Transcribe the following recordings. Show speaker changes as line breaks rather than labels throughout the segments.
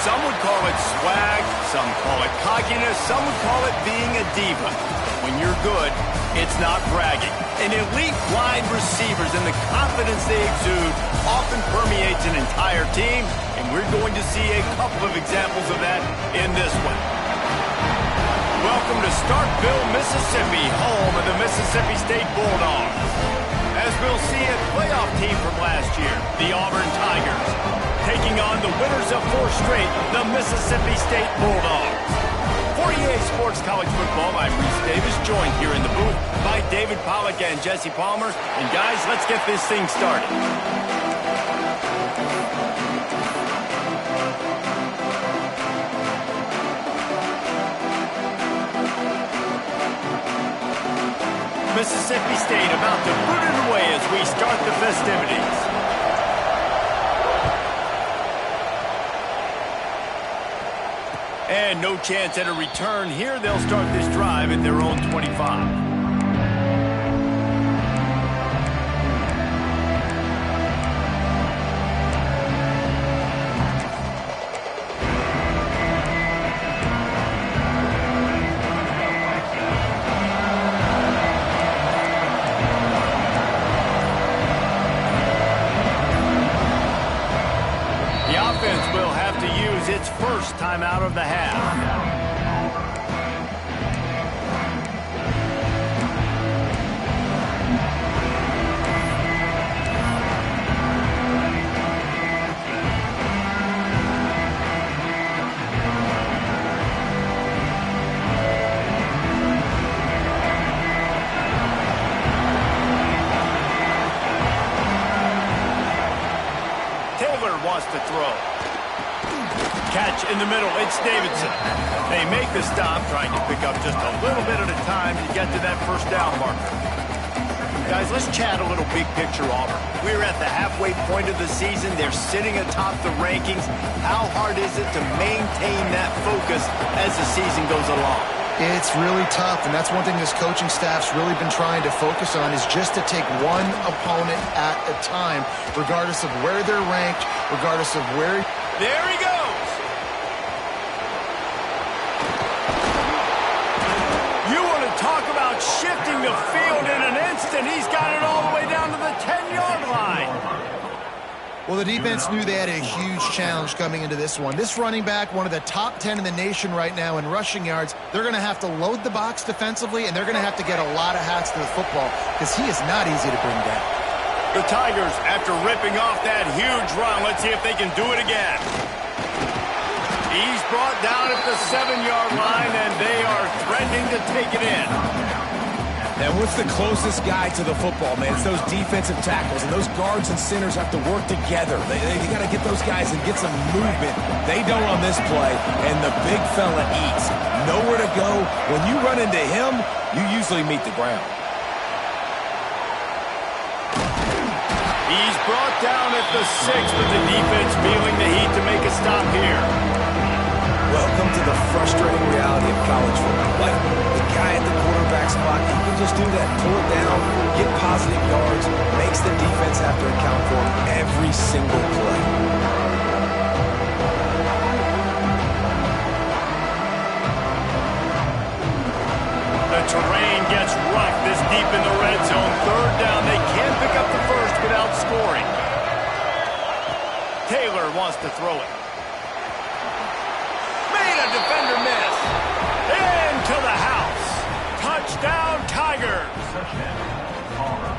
Some would call it swag, some call it cockiness, some would call it being a diva. But when you're good, it's not bragging. An elite wide receivers and the confidence they exude often permeates an entire team, and we're going to see a couple of examples of that in this one. Welcome to Starkville, Mississippi, home of the Mississippi State Bulldogs. As we'll see a playoff team from last year, the Auburn Tigers, taking on the winners of 4 straight, the Mississippi State Bulldogs. For EA Sports College Football, I'm Reese Davis, joined here in the booth by David Pollack and Jesse Palmer. And guys, let's get this thing started. Mississippi State about to boot it away as we start the festivities. And no chance at a return here. They'll start this drive at their own 25. Will have to use its first time out of the half. Taylor wants to throw. Catch in the middle, it's Davidson. They make the stop, trying to pick up just a little bit at a time to get to that first down marker. Guys, let's chat a little big picture Auburn. We're at the halfway point of the season. They're sitting atop the rankings. How hard is it to maintain that focus as the season goes along?
It's really tough, and that's one thing this coaching staff's really been trying to focus on, is just to take one opponent at a time, regardless of where they're ranked, regardless of where...
There he goes! Talk about shifting the field in an instant. He's got it all the way down to the 10-yard line.
Well, the defense knew they had a huge challenge coming into this one. This running back, one of the top 10 in the nation right now in rushing yards, they're going to have to load the box defensively, and they're going to have to get a lot of hats to the football because he is not easy to bring down.
The Tigers, after ripping off that huge run, let's see if they can do it again. He's brought down at the 7-yard line, and they are threatening to take it in.
And what's the closest guy to the football, man? It's those defensive tackles, and those guards and centers have to work together. They got to get those guys and get some movement. They don't on this play, and the big fella eats. Nowhere to go. When you run into him, you usually meet the ground.
He's brought down at the 6, but the defense feeling the heat to make a stop here.
Welcome to the frustrating reality of college football. Like, the guy at the quarterback spot, he can just do that. Pull it down, get positive yards, makes the defense have to account for every single play.
The terrain gets rough this deep in the red zone. 3rd down, they can't pick up the first without scoring. Taylor wants to throw it. Defender miss. Into the house. Touchdown, Tigers.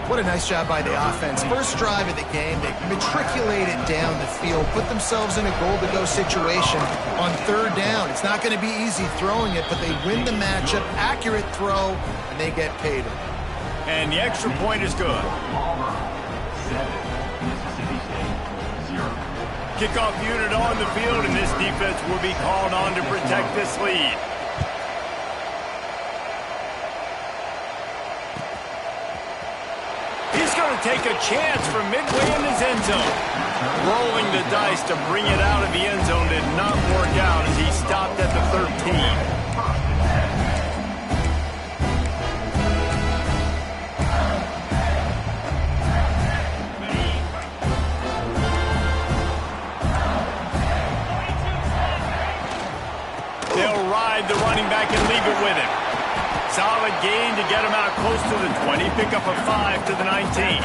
What a nice job by the offense. First drive of the game, they matriculated down the field, put themselves in a goal-to-go situation on 3rd down. It's not going to be easy throwing it, but they win the matchup, accurate throw, and they get paid.
And the extra point is good. Kickoff unit on the field, and this defense will be called on to protect this lead. He's going to take a chance from midway in his end zone. Rolling the dice to bring it out of the end zone did not work out as he stopped at the 13. the running back and leave it with him. Solid gain to get him out close to the 20. Pick up a 5 to the 19.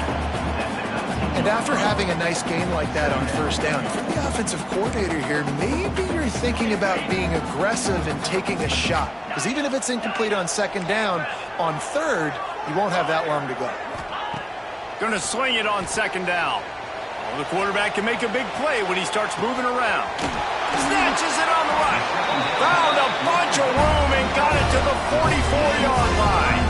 And after having a nice gain like that on first down, if you're the offensive coordinator here, maybe you're thinking about being aggressive and taking a shot. Because even if it's incomplete on second down, on third, you won't have that long to go.
Going to sling it on second down. Well, the quarterback can make a big play when he starts moving around. Snatches it on the right. Found a bunch of room and got it to the 44-yard line.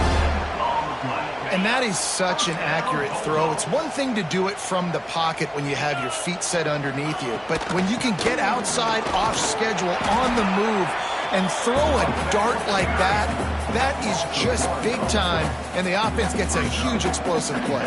And that is such an accurate throw. It's one thing to do it from the pocket when you have your feet set underneath you. But when you can get outside, off schedule, on the move, and throw a dart like that, that is just big time. And the offense gets a huge explosive play.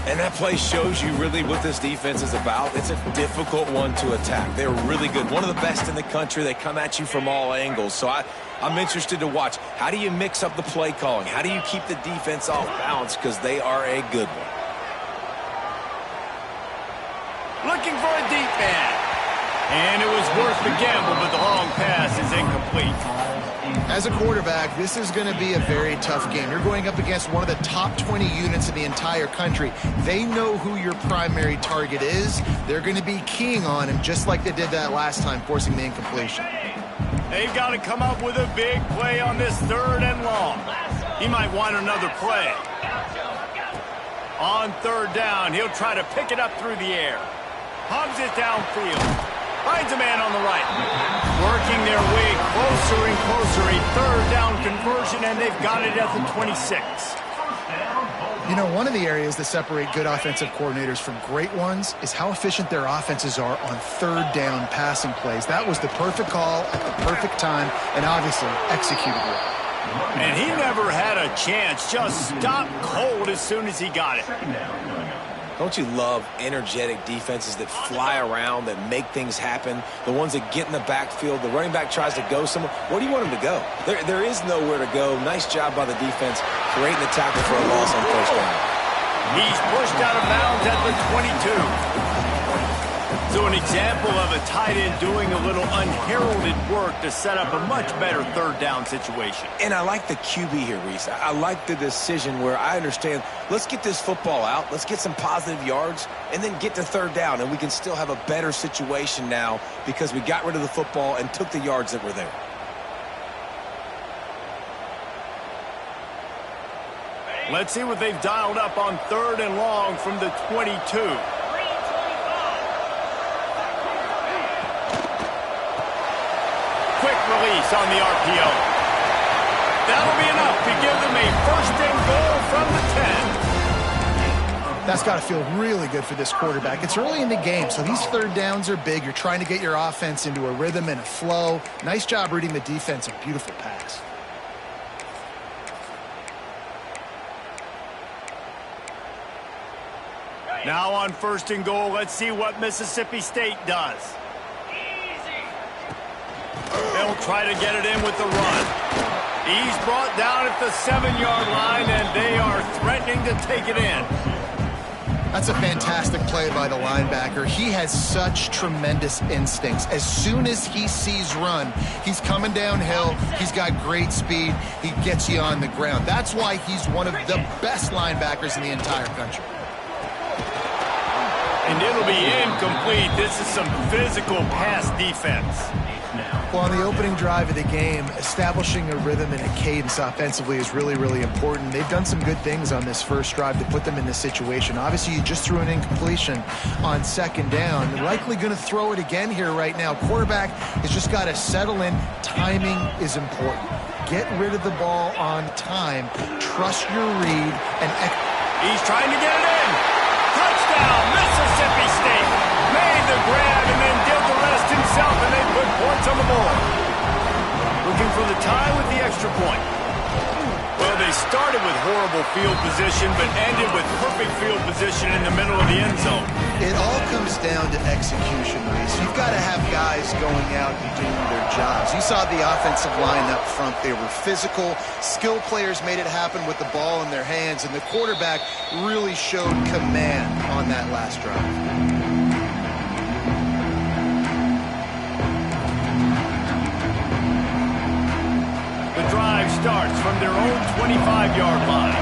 And that play shows you really what this defense is about. It's a difficult one to attack. They're really good. One of the best in the country. They come at you from all angles. So I'm interested to watch. How do you mix up the play calling? How do you keep the defense off balance? Because they are a good one.
Looking for a deep man. And it was worth the gamble, but the long pass is incomplete.
As a quarterback, this is going to be a very tough game. You're going up against one of the top 20 units in the entire country. They know who your primary target is. They're going to be keying on him, just like they did that last time, forcing the incompletion.
They've got to come up with a big play on this third and long. He might want another play. On third down, he'll try to pick it up through the air. Hums it downfield. Finds a man on the right. Working their way closer and closer. A third down conversion, and they've got it at the 26.
You know, one of the areas that separate good offensive coordinators from great ones is how efficient their offenses are on third down passing plays. That was the perfect call at the perfect time, and obviously executed well.
And he never had a chance. Just stopped cold as soon as he got it.
Don't you love energetic defenses that fly around, that make things happen? The ones that get in the backfield, the running back tries to go somewhere. Where do you want him to go? There is nowhere to go. Nice job by the defense, creating the tackle for a loss on first down.
He's pushed out of bounds at the 22. So an example of a tight end doing a little unheralded work to set up a much better third down situation.
And I like the QB here, Reese. I like the decision where I understand, let's get this football out, let's get some positive yards, and then get to third down, and we can still have a better situation now because we got rid of the football and took the yards that were there.
Let's see what they've dialed up on third and long from the 22. Quick release on the RPO. That'll be enough to give them a first and goal from the 10.
That's got to feel really good for this quarterback. It's early in the game, so these third downs are big. You're trying to get your offense into a rhythm and a flow. Nice job reading the defense. A beautiful pass.
Now on first and goal, let's see what Mississippi State does. They'll try to get it in with the run. He's brought down at the 7-yard line, and they are threatening to take it in.
That's a fantastic play by the linebacker. He has such tremendous instincts. As soon as he sees run, he's coming downhill. He's got great speed. He gets you on the ground. That's why he's one of the best linebackers in the entire country.
And it'll be incomplete. This is some physical pass defense.
Well, on the opening drive of the game, establishing a rhythm and a cadence offensively is really, really important. They've done some good things on this first drive to put them in this situation. Obviously, you just threw an incompletion on second down. They're likely going to throw it again here right now. Quarterback has just got to settle in. Timing is important. Get rid of the ball on time. Trust your read. And
he's trying to get it in. Touchdown, Mississippi State. Made the grab and then did the rest himself, and they put points on the board. Looking for the tie with the extra point. Well, they started with horrible field position, but ended with perfect field position in the middle of the end zone.
It all comes down to execution, Reese. You've got to have guys going out and doing their jobs. You saw the offensive line up front. They were physical. Skill players made it happen with the ball in their hands, and the quarterback really showed command on that last drive.
own 25-yard line.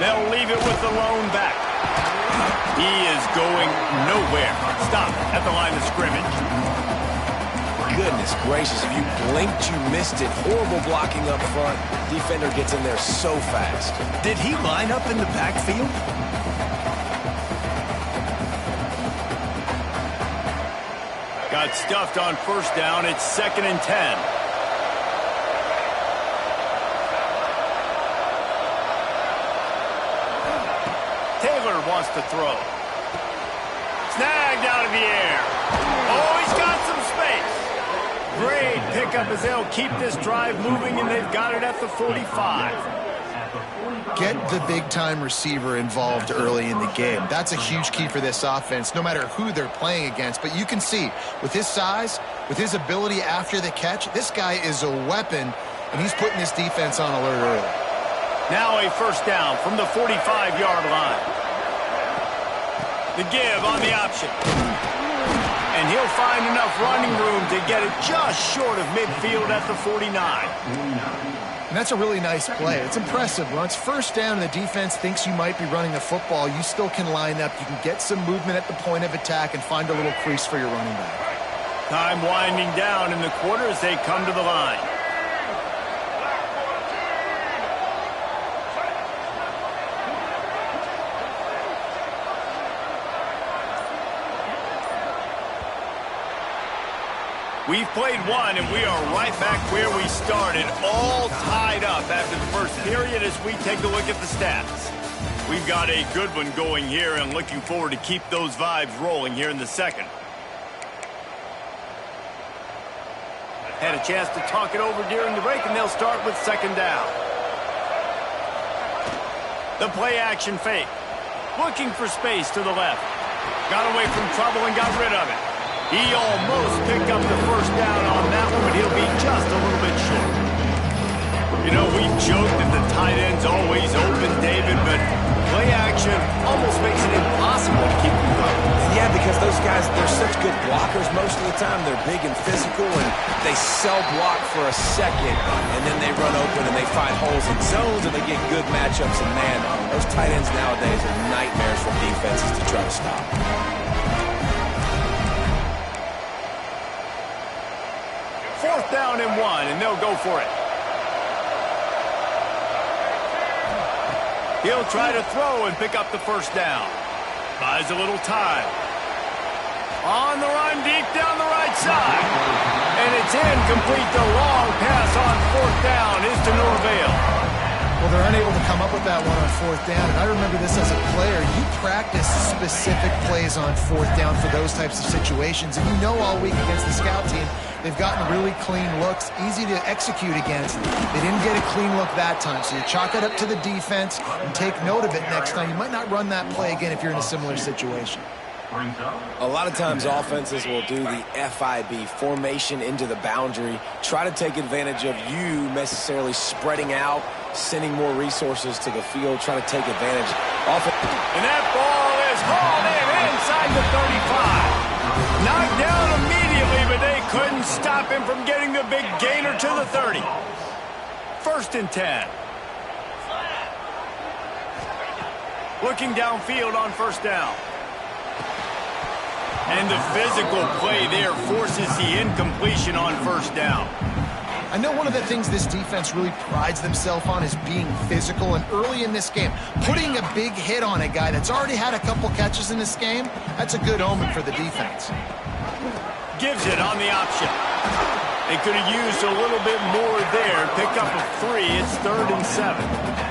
They'll leave it with the lone back. He is going nowhere. Stop at the line of scrimmage.
Goodness gracious, if you blinked, you missed it. Horrible blocking up front. Defender gets in there so fast.
Did he line up in the backfield? Got stuffed on first down. It's 2nd and 10. Taylor wants to throw. Snagged out of the air. Oh, he's got some space. Great pickup as they'll keep this drive moving, and they've got it at the 45.
Get the big-time receiver involved early in the game. That's a huge key for this offense, no matter who they're playing against. But you can see, with his size, with his ability after the catch, this guy is a weapon, and he's putting this defense on alert early.
Now a first down from the 45-yard line. The give on the option. And he'll find enough running room to get it just short of midfield at the 49.
And that's a really nice play. It's impressive. When it's first down and the defense thinks you might be running the football, you still can line up. You can get some movement at the point of attack and find a little crease for your running back.
Time winding down in the quarter as they come to the line. We've played one, and we are right back where we started, all tied up after the first period as we take a look at the stats. We've got a good one going here and looking forward to keep those vibes rolling here in the second. Had a chance to talk it over during the break, and they'll start with 2nd down. The play action fake. Looking for space to the left. Got away from trouble and got rid of it. He almost picked up the first down on that one, but he'll be just a little bit short. You know, we've joked that the tight end's always open, David, but play action almost makes it impossible to keep them covered.
Yeah, because those guys, they're such good blockers most of the time. They're big and physical, and they cell block for a second, and then they run open and they find holes in zones, and they get good matchups. And, man, those tight ends nowadays are nightmares for defenses to try to stop.
4th down and 1, and they'll go for it. He'll try to throw and pick up the first down. Buys a little time. On the run, deep down the right side. And it's incomplete. The long pass on 4th down is to no avail.
Well, they're unable to come up with that one on 4th down. And I remember this as a player. You practice specific plays on 4th down for those types of situations. And you know all week against the scout team, they've gotten really clean looks, easy to execute against. They didn't get a clean look that time. So you chalk it up to the defense and take note of it next time. You might not run that play again if you're in a similar situation.
A lot of times offenses will do the FIB, formation into the boundary, try to take advantage of you necessarily spreading out, sending more resources to the field, trying to take advantage.
And that ball is hauled in inside the 35. Knocked down immediately, but they couldn't stop him from getting the big gainer to the 30. 1st and 10. Looking downfield on 1st down. And the physical play there forces the incompletion on 1st down.
I know one of the things this defense really prides themselves on is being physical, and early in this game, putting a big hit on a guy that's already had a couple catches in this game, that's a good omen for the defense.
Gives it on the option. They could have used a little bit more there. Pick up a 3. It's 3rd and 7.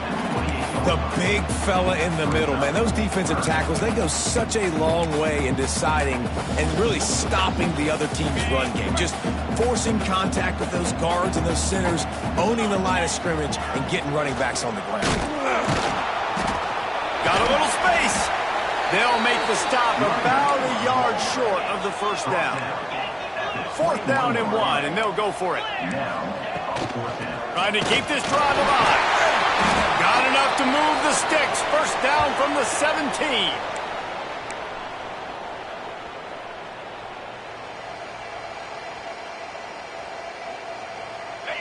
The big fella in the middle, man. Those defensive tackles, they go such a long way in deciding and really stopping the other team's run game. Just forcing contact with those guards and those centers, owning the line of scrimmage, and getting running backs on the ground.
Got a little space. They'll make the stop about a yard short of the 1st down. 4th down and 1, and they'll go for it. Trying to keep this drive alive. Got enough to move the sticks. 1st down from the 17.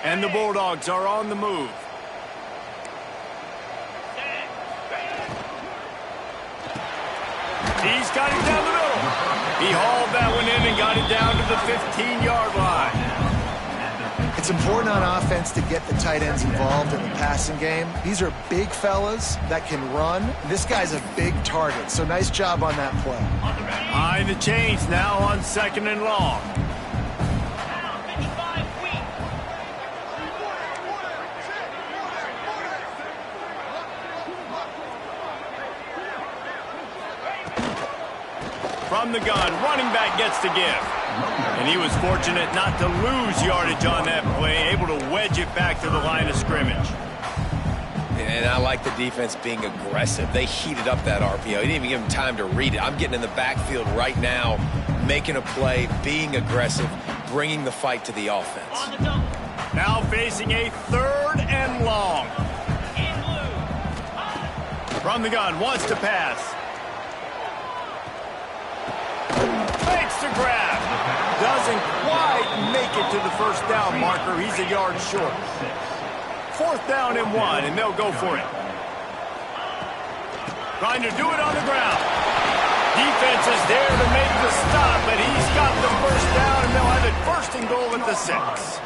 And the Bulldogs are on the move. He's got it down the middle. He hauled that one in and got it down to the 15-yard line.
It's important on offense to get the tight ends involved in the passing game. These are big fellas that can run. This guy's a big target, so nice job on that play.
Behind the chains now on 2nd and long. From the gun, running back gets the give. And he was fortunate not to lose yardage on that play, able to wedge it back to the line of scrimmage.
And I like the defense being aggressive. They heated up that RPO. He didn't even give him time to read it. I'm getting in the backfield right now, making a play, being aggressive, bringing the fight to the offense.
Now facing a 3rd and long. From the gun, wants to pass. Fakes the grab. Doesn't quite make it to the first down marker. He's a yard short. 4th down and 1, and they'll go for it. Trying to do it on the ground. Defense is there to make the stop, but he's got the first down, and they'll have it 1st and goal at the 6.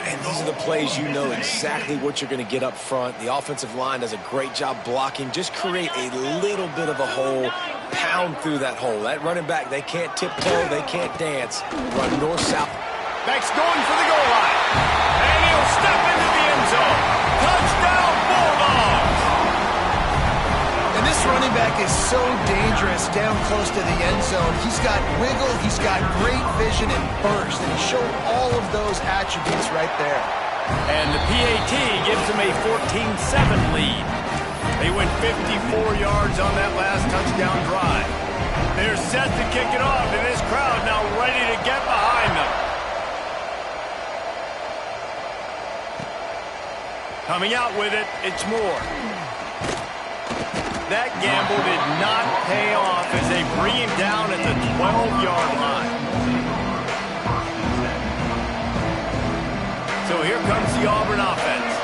And these are the plays you know exactly what you're going to get up front. The offensive line does a great job blocking. Just create a little bit of a hole, pound through that hole. That running back, they can't tiptoe, they can't dance. Run north-south.
Back's going for the goal line. And he'll step into the end zone. Touchdown, Bulldogs!
And this running back is so dangerous down close to the end zone. He's got wiggle, he's got great vision and burst, and he showed all of those attributes right there.
And the PAT gives him a 14-7 lead. They went 54 yards on that last touchdown drive. They're set to kick it off, and this crowd now ready to get behind them. Coming out with it, it's Moore. That gamble did not pay off as they bring him down at the 12-yard line. So here comes the Auburn offense.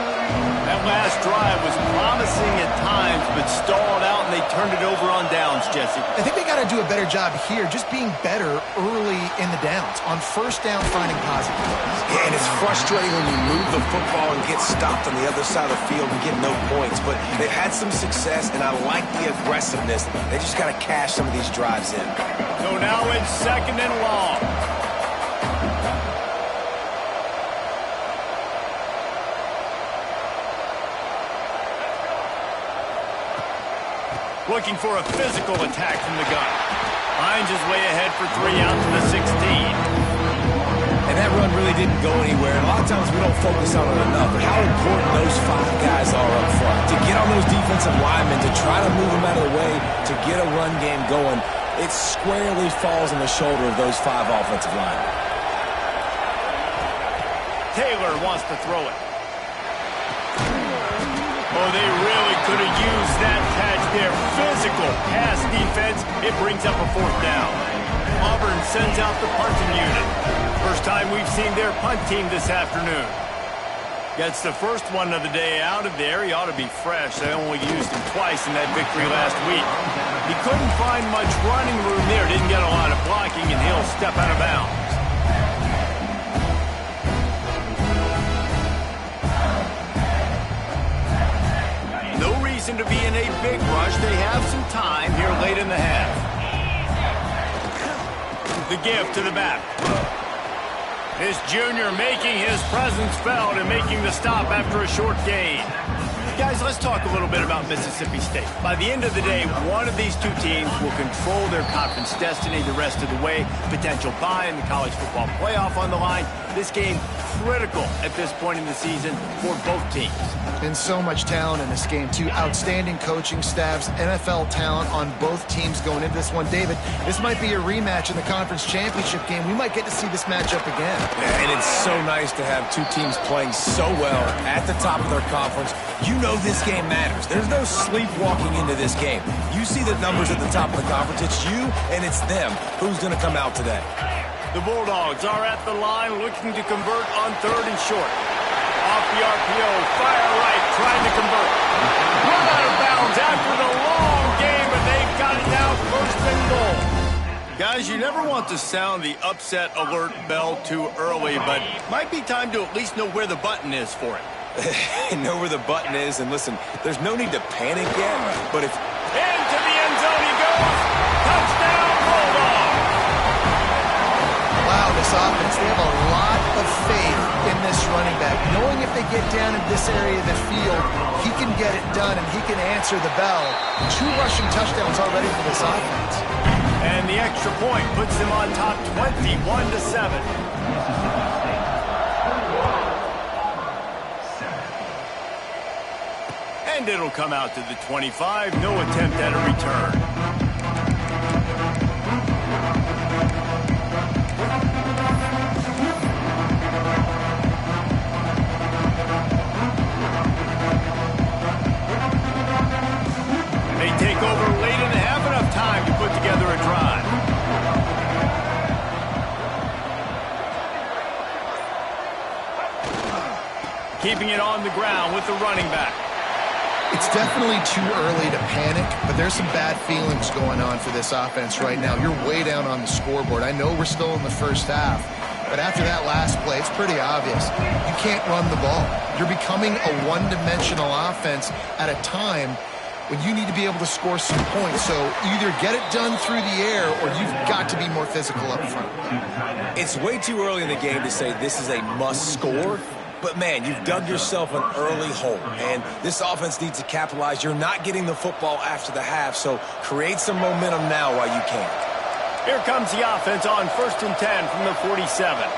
That last drive was promising at times, but stalled out, and they turned it over on downs, Jesse.
I think they got to do a better job here, just being better early in the downs. On 1st down, finding positive plays.
Yeah, and it's frustrating when you move the football and get stopped on the other side of the field and get no points. But they've had some success, and I like the aggressiveness. They just got to cash some of these drives in.
So now it's 2nd and long. Looking for a physical attack from the gun. Finds his way ahead for 3 out to the 16.
And that run really didn't go anywhere. And a lot of times we don't focus on it enough, but how important those 5 guys are up front. To get on those defensive linemen, to try to move them out of the way, to get a run game going, it squarely falls on the shoulder of those 5 offensive linemen.
Taylor wants to throw it. Oh, they really could have used that catch there. Physical pass defense. It brings up a 4th down. Auburn sends out the punting unit. First time we've seen their punt team this afternoon. Gets the first one of the day out of there. He ought to be fresh. They only used him twice in that victory last week. He couldn't find much running room there. Didn't get a lot of blocking, and he'll step out of bounds. To be in a big rush. They have some time here late in the half. The give to the back. This junior making his presence felt and making the stop after a short gain. Guys, let's talk a little bit about Mississippi State. By the end of the day, one of these 2 teams will control their conference destiny the rest of the way. Potential bye in the college football playoff on the line. This game critical at this point in the season for both teams.
And so much talent in this game, too. Outstanding coaching staffs, NFL talent on both teams going into this one. David, this might be a rematch in the conference championship game. We might get to see this matchup again.
Yeah, and it's so nice to have 2 teams playing so well at the top of their conference. You know this game matters. There's no sleepwalking into this game. You see the numbers at the top of the conference. It's you and it's them. Who's going to come out today?
The Bulldogs are at the line looking to convert on 3rd and short. Off the RPO, fire right, trying to convert. Run out of bounds after the long game, and they've got it now 1st and goal. Guys, you never want to sound the upset alert bell too early, but might be time to at least know where the button is for it.
Know where the button is, and listen, there's no need to panic yet, but if...
Into the end zone he goes. Touchdown, Bulldogs.
Wow, this offense, they have a lot of faith in this running back. Knowing if they get down in this area of the field, he can get it done and he can answer the bell. 2 rushing touchdowns already for this offense.
And the extra point puts them on top 21-7. And it'll come out to the 25. No attempt at a return. They take over late in the half, enough time to put together a drive. Keeping it on the ground with the running back.
It's definitely too early to panic, but there's some bad feelings going on for this offense right now. You're way down on the scoreboard. I know we're still in the first half, but after that last play, it's pretty obvious. You can't run the ball. You're becoming a one-dimensional offense at a time when you need to be able to score some points. So either get it done through the air or you've got to be more physical up front.
It's way too early in the game to say this is a must score. But, man, you've dug yourself an early hole, and this offense needs to capitalize. You're not getting the football after the half, so create some momentum now while you can.
Here comes the offense on 1st and 10 from the 47.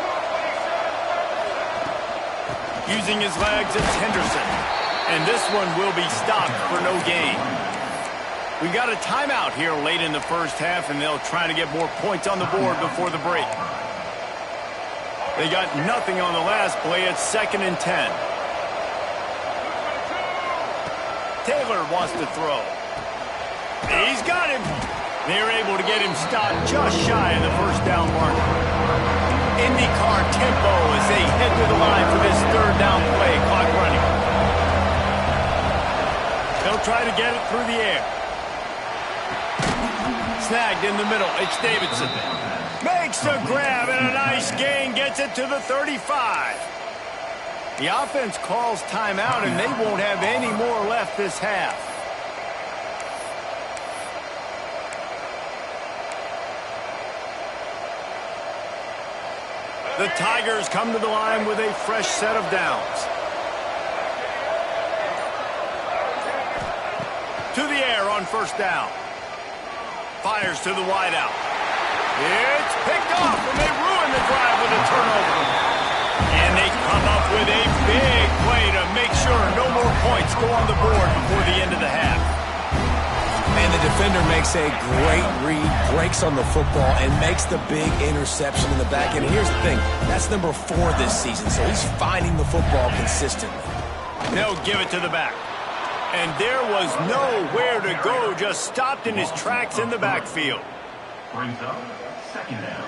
Using his legs, it's Henderson. And this one will be stopped for no gain. We've got a timeout here late in the first half, and they'll try to get more points on the board before the break. They got nothing on the last play. It's 2nd and 10. Taylor wants to throw. He's got him. They're able to get him stopped just shy of the 1st down marker. IndyCar tempo as they head to the line for this 3rd down play. Clock running. They'll try to get it through the air. Snagged in the middle. It's Davidson. Makes the grab and a nice gain, gets it to the 35. The offense calls timeout and they won't have any more left this half. The Tigers come to the line with a fresh set of downs. To the air on 1st down. Fires to the wideout. It's picked off, and they ruin the drive with a turnover. And they come up with a big play to make sure no more points go on the board before the end of the half.
And the defender makes a great read, breaks on the football, and makes the big interception in the back end. And here's the thing, that's number 4 this season, so he's finding the football consistently.
They'll give it to the back. And there was nowhere to go, just stopped in his tracks in the backfield.
Brings up 2nd down.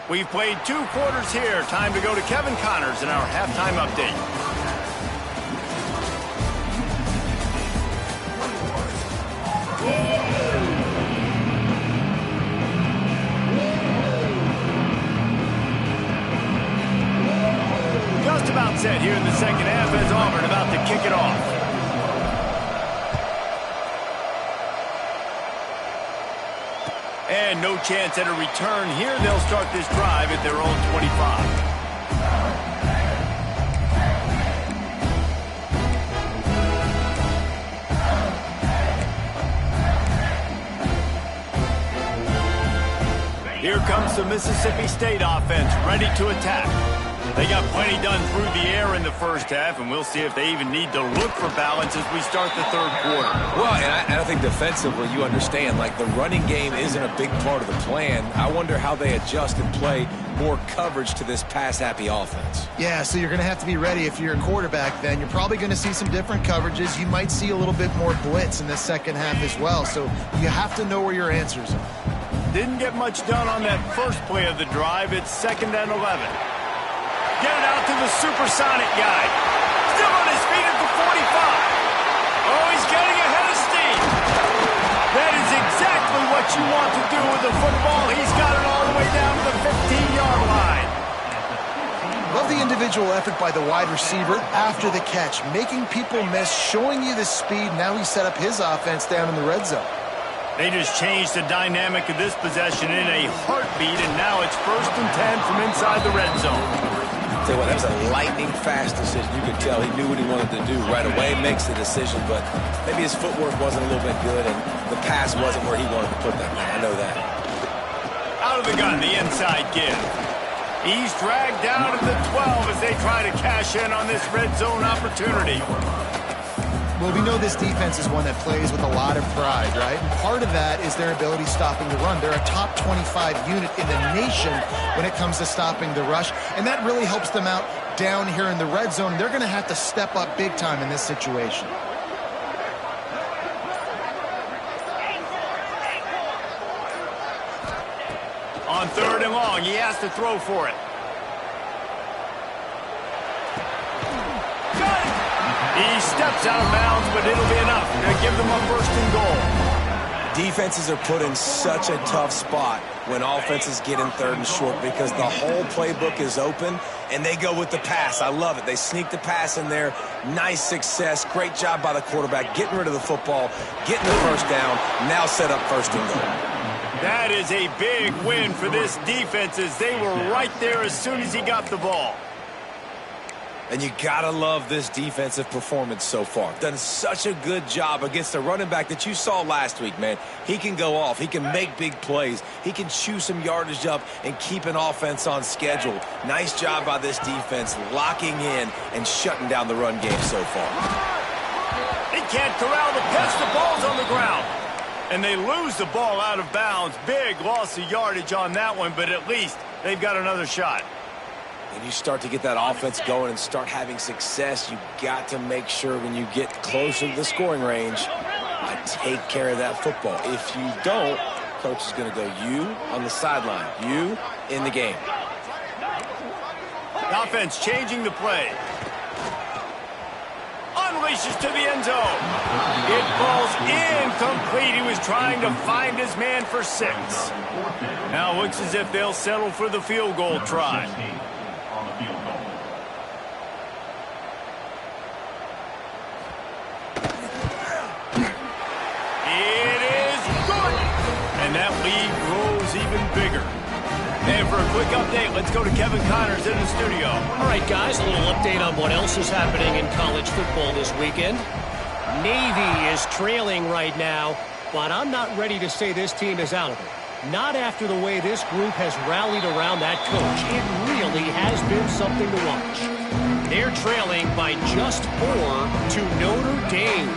We've played 2 quarters here. Time to go to Kevin Connors in our halftime update. Just about set here in the 2nd half as Auburn about to kick it off. And no chance at a return here. They'll start this drive at their own 25. Here comes the Mississippi State offense, ready to attack. They got plenty done through the air in the first half, and we'll see if they even need to look for balance as we start the third quarter.
Well, and I think defensively, you understand, like the running game isn't a big part of the plan. I wonder how they adjust and play more coverage to this pass-happy offense.
Yeah, so you're going to have to be ready if you're a quarterback then. You're probably going to see some different coverages. You might see a little bit more blitz in the second half as well, so you have to know where your answers are.
Didn't get much done on that first play of the drive. It's 2nd and 11. Get it out to the supersonic guy. Still on his feet at the 45. Oh, he's getting ahead of steam. That is exactly what you want to do with the football. He's got it all the way down to the 15-yard line.
Love the individual effort by the wide receiver after the catch, making people miss, showing you the speed. Now he set up his offense down in the red zone.
They just changed the dynamic of this possession in a heartbeat, and now it's 1st and 10 from inside the red zone.
Tell you what, that was a lightning-fast decision. You could tell he knew what he wanted to do right away, makes the decision, but maybe his footwork wasn't a little bit good, and the pass wasn't where he wanted to put that. I know that.
Out of the gun, the inside give. He's dragged down to the 12 as they try to cash in on this red zone opportunity.
Well, we know this defense is one that plays with a lot of pride, right? And part of that is their ability stopping the run. They're a top 25 unit in the nation when it comes to stopping the rush, and that really helps them out down here in the red zone. They're going to have to step up big time in this situation.
On 3rd and long, he has to throw for it. He steps out of bounds, but it'll be enough to give them a 1st and goal.
Defenses are put in such a tough spot when offenses get in 3rd and short because the whole playbook is open, and they go with the pass. I love it. They sneak the pass in there. Nice success. Great job by the quarterback getting rid of the football, getting the 1st down, now set up 1st and goal.
That is a big win for this defense as they were right there as soon as he got the ball.
And you gotta love this defensive performance so far. Done such a good job against a running back that you saw last week, man. He can go off. He can make big plays. He can chew some yardage up and keep an offense on schedule. Nice job by this defense locking in and shutting down the run game so far.
He can't corral the pitch. The ball's on the ground. And they lose the ball out of bounds. Big loss of yardage on that one, but at least they've got another shot.
When you start to get that offense going and start having success, you got to make sure when you get closer to the scoring range, take care of that football. If you don't, coach is going to go you on the sideline, you in the game.
The offense changing the play. Unleashes to the end zone. It falls incomplete. He was trying to find his man for 6. Now it looks as if they'll settle for the field goal try. And that lead grows even bigger. And for a quick update, let's go to Kevin Connors in the studio.
All right, guys, a little update on what else is happening in college football this weekend. Navy is trailing right now, but I'm not ready to say this team is out of it. Not after the way this group has rallied around that coach. It really has been something to watch. They're trailing by just 4 to Notre Dame.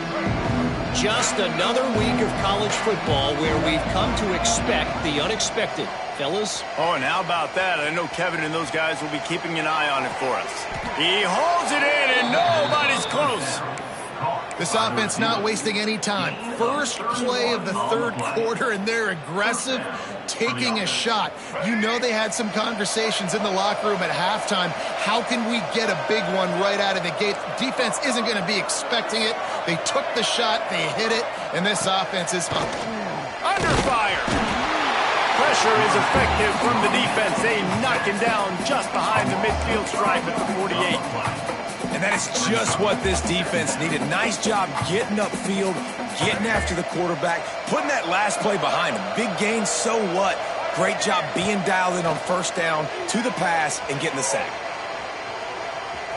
Just another week of college football where we've come to expect the unexpected. Fellas?
Oh, and how about that? I know Kevin and those guys will be keeping an eye on it for us. He holds it in, and nobody's close.
This offense not wasting any time. First play of the third quarter, and they're aggressive, taking a shot. You know they had some conversations in the locker room at halftime. How can we get a big one right out of the gate? Defense isn't going to be expecting it. They took the shot, they hit it, and this offense is
under fire. Pressure is effective from the defense. They knock him down just behind the midfield stripe at the 48.
And that is just what this defense needed. Nice job getting upfield, getting after the quarterback, putting that last play behind him. Big gain, so what? Great job being dialed in on 1st down to the pass and getting the sack.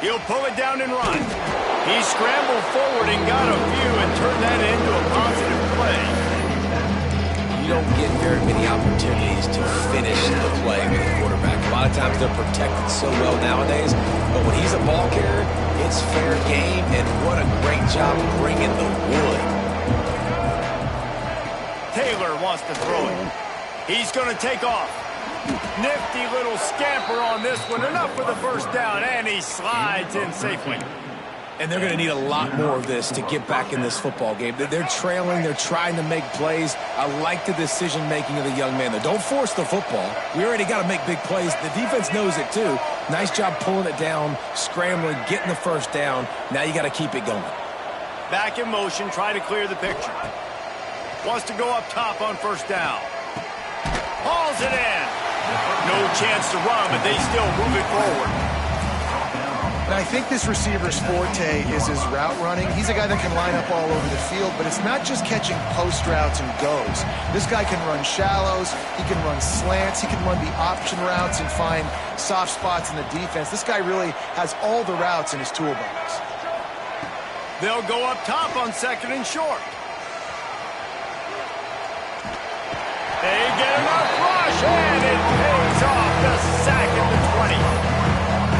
He'll pull it down and run. He scrambled forward and got a few and turned that into a positive play.
you don't get very many opportunities to finish the play with a quarterback. A lot of times they're protected so well nowadays, but when he's a ball carrier, it's fair game, and what a great job bringing the wood.
Taylor wants to throw it. He's going to take off. Nifty little scamper on this one. Enough for the first down, and he slides in safely.
And they're going to need a lot more of this to get back in this football game. They're trailing. They're trying to make plays. I like the decision-making of the young man, though. Don't force the football. We already got to make big plays. The defense knows it, too. Nice job pulling it down, scrambling, getting the first down. Now you got to keep it going.
Back in motion, try to clear the picture. Wants to go up top on first down. Hauls it in. No chance to run, but they still move it forward.
And I think this receiver's forte is his route running. He's a guy that can line up all over the field, but it's not just catching post routes and goes. This guy can run shallows, he can run slants, he can run the option routes and find soft spots in the defense. This guy really has all the routes in his toolbox.
They'll go up top on second and short. They get enough rush, and it pays off. The sack at the 20.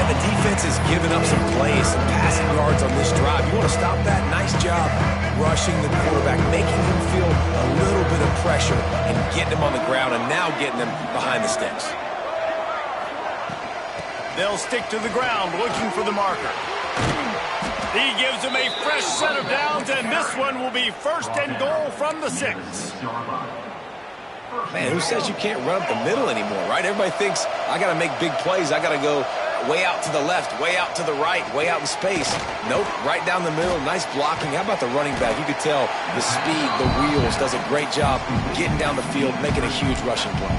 The defense has given up some plays, some passing yards on this drive. You want to stop that? Nice job rushing the quarterback, making him feel a little bit of pressure and getting him on the ground and now getting him behind the sticks.
They'll stick to the ground looking for the marker. He gives him a fresh set of downs, and this one will be first and goal from the 6.
Man, who says you can't run up the middle anymore, right? Everybody thinks, I got to make big plays. I got to go way out to the left, way out to the right, way out in space. Nope, right down the middle, nice blocking. How about the running back? You could tell the speed, the wheels, does a great job getting down the field, making a huge rushing play.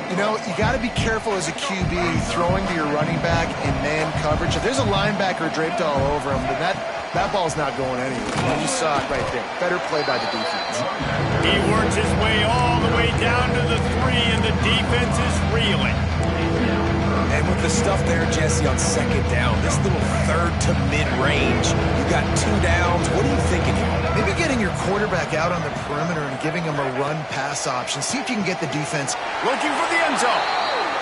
You know, you got to be careful as a QB throwing to your running back in man coverage. If there's a linebacker draped all over him, then that ball's not going anywhere. You saw it right there. Better play by the defense.
He works his way all the way down to the 3, and the defense is reeling.
And with the stuff there, Jesse, on second down, this little third to mid-range, you got 2 downs. What are you thinking here?
Maybe getting your quarterback out on the perimeter and giving him a run-pass option. See if you can get the defense.
Looking for the end zone.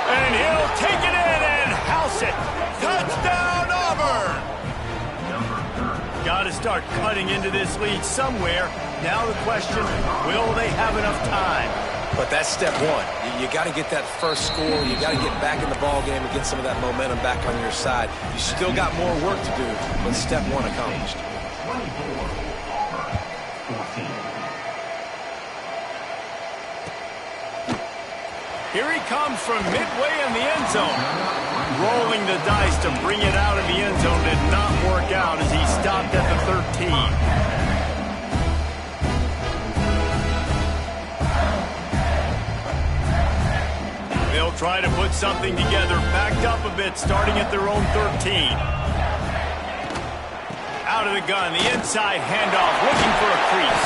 And he'll take it in and house it. Touchdown, Auburn! Got to start cutting into this lead somewhere. Now the question, will they have enough time?
But that's step one. You got to get that first score. You got to get back in the ball game and get some of that momentum back on your side. You still got more work to do, but step one accomplished.
24, Here he comes from midway in the end zone. Rolling the dice to bring it out of the end zone did not work out as he stopped at the 13. They'll try to put something together, backed up a bit, starting at their own 13. Out of the gun, the inside handoff, looking for a crease.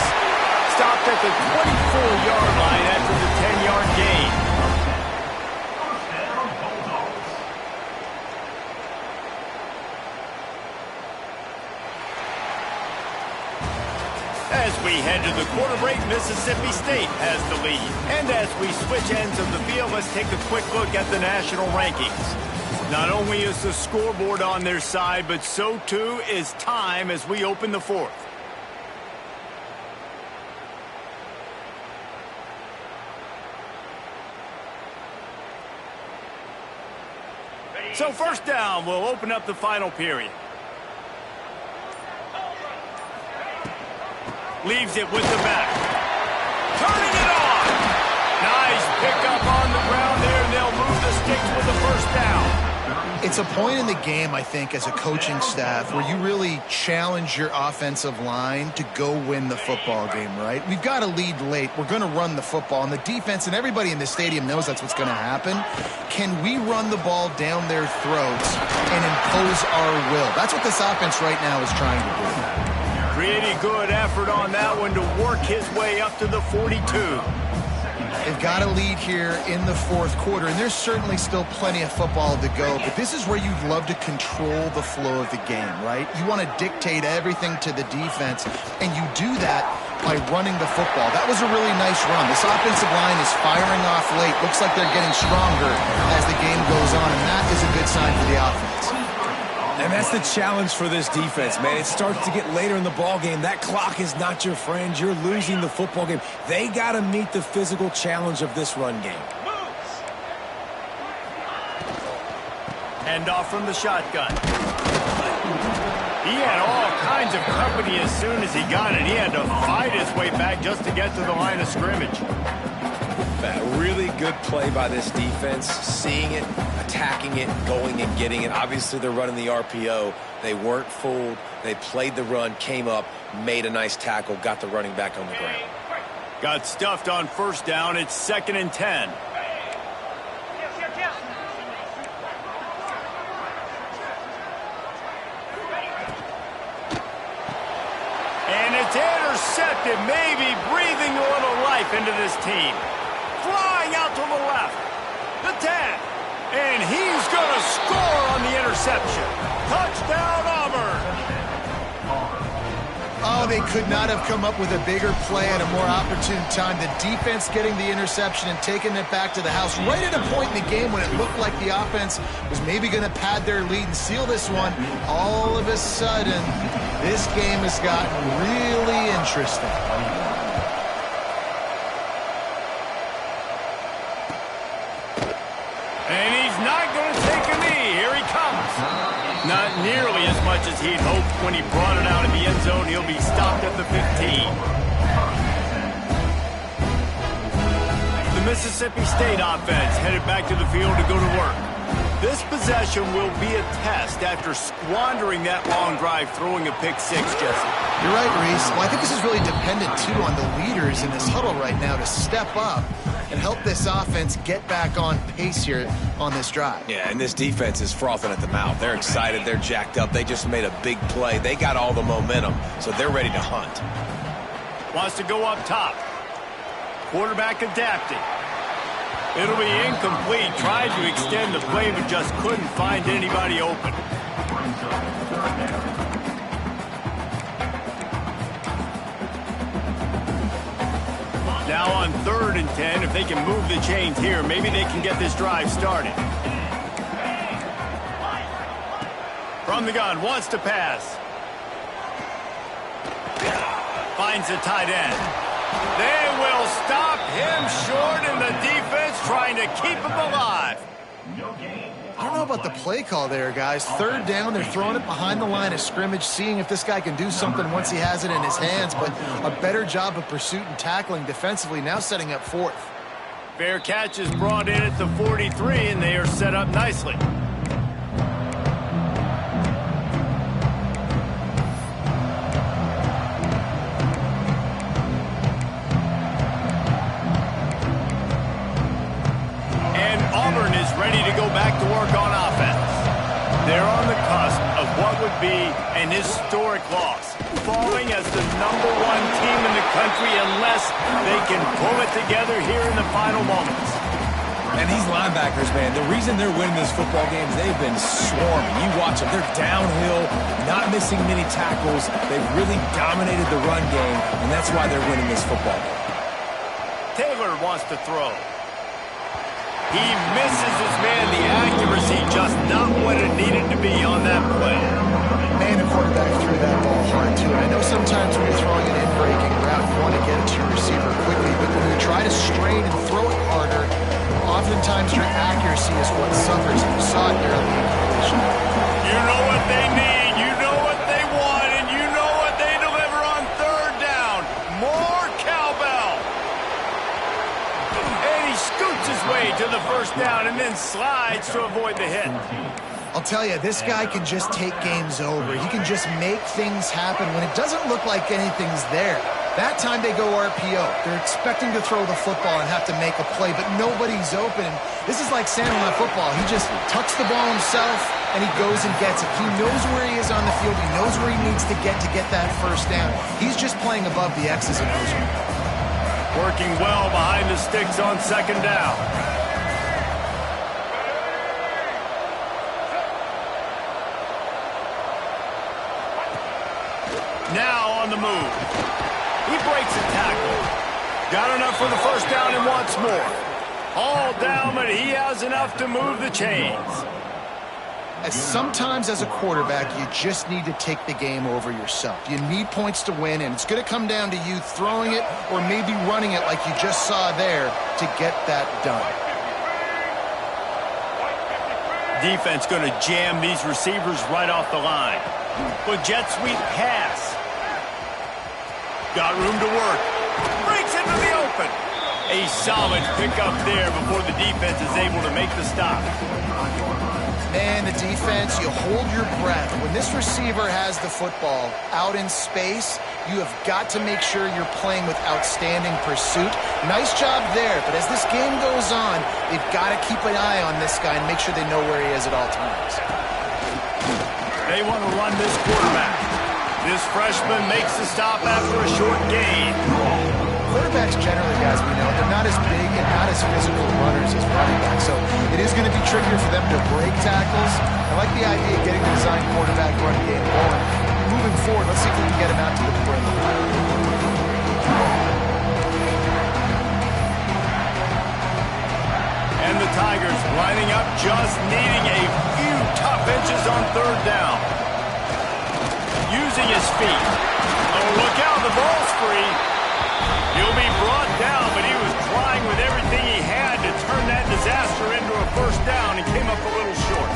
Stopped at the 24-yard line after the 10-yard gain. As we head to the quarter break, Mississippi State has the lead. And as we switch ends of the field, let's take a quick look at the national rankings. Not only is the scoreboard on their side, but so too is time as we open the 4th. So first down, we'll open up the final period. Leaves it with the back. Turning it on. Nice pickup on the ground there, and they'll move the sticks with the first down.
It's a point in the game, I think, as a coaching staff where you really challenge your offensive line to go win the football game, right? We've got to lead late. We're going to run the football, and the defense and everybody in the stadium knows that's what's going to happen. Can we run the ball down their throats and impose our will? That's what this offense right now is trying to do.
Pretty good effort on that one to work his way up to the 42.
They've got a lead here in the fourth quarter, and there's certainly still plenty of football to go, but this is where you'd love to control the flow of the game, right? You want to dictate everything to the defense, and you do that by running the football. That was a really nice run. This offensive line is firing off late. Looks like they're getting stronger as the game goes on, and that is a good sign for the offense.
And that's the challenge for this defense, man. It starts to get later in the ball game. That clock is not your friend. You're losing the football game. They got to meet the physical challenge of this run game.
Hand off from the shotgun. He had all kinds of company as soon as he got it. He had to fight his way back just to get to the line of scrimmage.
A really good play by this defense, seeing it, attacking it, going and getting it. Obviously, they're running the RPO. They weren't fooled. They played the run, came up, made a nice tackle, got the running back on the ground.
Got stuffed on first down. It's 2nd and 10. And it's intercepted, maybe breathing a little life into this team. Flying out to the left. The 10. And he's going to score on the interception. Touchdown, Auburn.
Oh, they could not have come up with a bigger play at a more opportune time. The defense getting the interception and taking it back to the house right at a point in the game when it looked like the offense was maybe going to pad their lead and seal this one. All of a sudden, this game has gotten really interesting.
And he's not going to take a knee. Here he comes. Not nearly as much as he'd hoped when he brought it out of the end zone. He'll be stopped at the 15. The Mississippi State offense headed back to the field to go to work. This possession will be a test after squandering that long drive, throwing a pick six, Jesse.
You're right, Reese. Well, I think this is really dependent, too, on the leaders in this huddle right now to step up and help this offense get back on pace here on this drive.
Yeah, and this defense is frothing at the mouth. They're excited. They're jacked up. They just made a big play. They got all the momentum, so they're ready to hunt.
Wants to go up top. Quarterback adapting. It'll be incomplete. Tried to extend the play, but just couldn't find anybody open. Now on 3rd and 10, if they can move the chains here, maybe they can get this drive started. From the gun, wants to pass. Finds a tight end. They will stop him short, and the defense trying to keep him alive.
I don't know about the play call there, guys. 3rd down, they're throwing it behind the line of scrimmage, seeing if this guy can do something once he has it in his hands, but a better job of pursuit and tackling defensively, now setting up 4th.
Fair catch is brought in at the 43, and they are set up nicely. Auburn is ready to go back to work on offense. They're on the cusp of what would be an historic loss, falling as the #1 team in the country unless they can pull it together here in the final moments.
And these linebackers, man, the reason they're winning this football game is they've been swarming. You watch them. They're downhill, not missing many tackles. They've really dominated the run game, and that's why they're winning this football game.
Taylor wants to throw. He misses his man. The accuracy just not what it needed to be on that play.
Man, the quarterback threw that ball hard, too. And I know sometimes when you're throwing an in-breaking route, you want to get it to your receiver quickly, but when you try to strain and throw it harder, oftentimes your accuracy is what suffers, and you saw it there on the incompletion.
You know what they need, you know what they want, and you know what they deliver on 3rd down. More cowbell. And he scoots his way to the 1st down and then slides to avoid the hit.
I'll tell you, this guy can just take games over. He can just make things happen when it doesn't look like anything's there. That time they go RPO. They're expecting to throw the football and have to make a play, but nobody's open. This is like Sandlot football. He just tucks the ball himself, and he goes and gets it. He knows where he is on the field. He knows where he needs to get that 1st down. He's just playing above the X's and O's.
Working well behind the sticks on second down. Now on the move. He breaks a tackle. Got enough for the first down and wants more. All down, but he has enough to move the chains.
Sometimes as a quarterback, you just need to take the game over yourself. You need points to win, and it's going to come down to you throwing it or maybe running it like you just saw there to get that done.
Defense going to jam these receivers right off the line. But jet sweep pass. Got room to work. Breaks into the open. A solid pickup there before the defense is able to make the stop.
And the defense, you hold your breath. When this receiver has the football out in space, you have got to make sure you're playing with outstanding pursuit. Nice job there, but as this game goes on, they've got to keep an eye on this guy and make sure they know where he is at all times.
They want to run this quarterback. This freshman makes the stop after a short gain.
Quarterbacks generally, guys, we know, they're not as big and not as physical runners as running backs, so it is going to be trickier for them to break tackles. I like the idea of getting the design quarterback run game going. Moving forward, let's see if we can get him out to the perimeter.
And the Tigers lining up, just needing a few tough inches on third down. Using his feet. Oh, look out, the ball's free. He'll be brought down, but he was trying with everything he had to turn that disaster into a first down and came up a little short.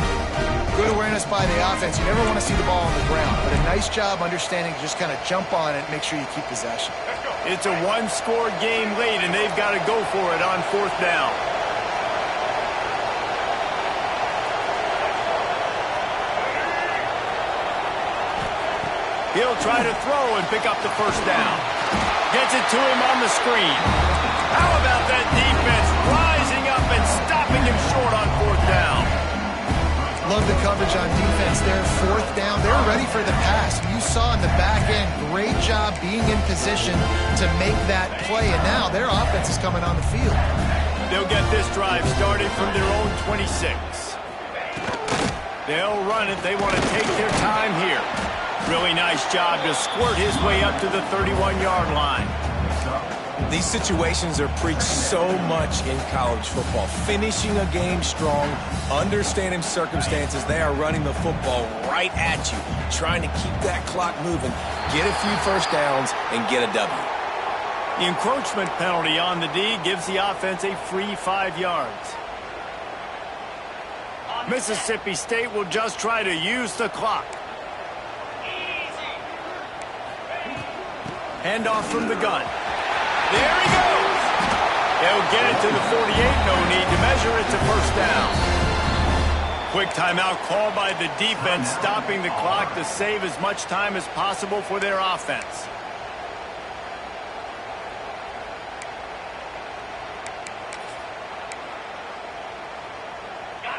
Good awareness by the offense. You never want to see the ball on the ground, but a nice job understanding to just kind of jump on it and make sure you keep possession.
It's a one-score game late, and they've got to go for it on fourth down. He'll try to throw and pick up the first down. Gets it to him on the screen. How about that defense rising up and stopping him short on fourth down?
Love the coverage on defense there. Fourth down, they're ready for the pass. You saw in the back end, great job being in position to make that play. And now their offense is coming on the field.
They'll get this drive started from their own 26. They'll run it. They want to take their time here. Really nice job to squirt his way up to the 31-yard line.
These situations are preached so much in college football. Finishing a game strong, understanding circumstances. They are running the football right at you, trying to keep that clock moving, get a few first downs, and get a W.
The encroachment penalty on the D gives the offense a free 5 yards. Mississippi State will just try to use the clock. Handoff from the gun. There he goes. They'll get it to the 48. No need to measure it to first down. Quick timeout called by the defense, stopping the clock to save as much time as possible for their offense.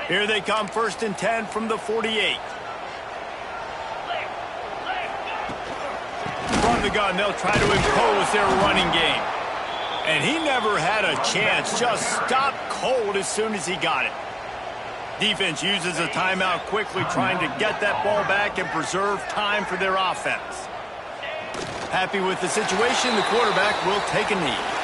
Here they come, 1st and 10 from the 48. From the gun, they'll try to impose their running game. And he never had a chance, just stopped cold as soon as he got it. Defense uses a timeout quickly, trying to get that ball back and preserve time for their offense. Happy with the situation, the quarterback will take a knee.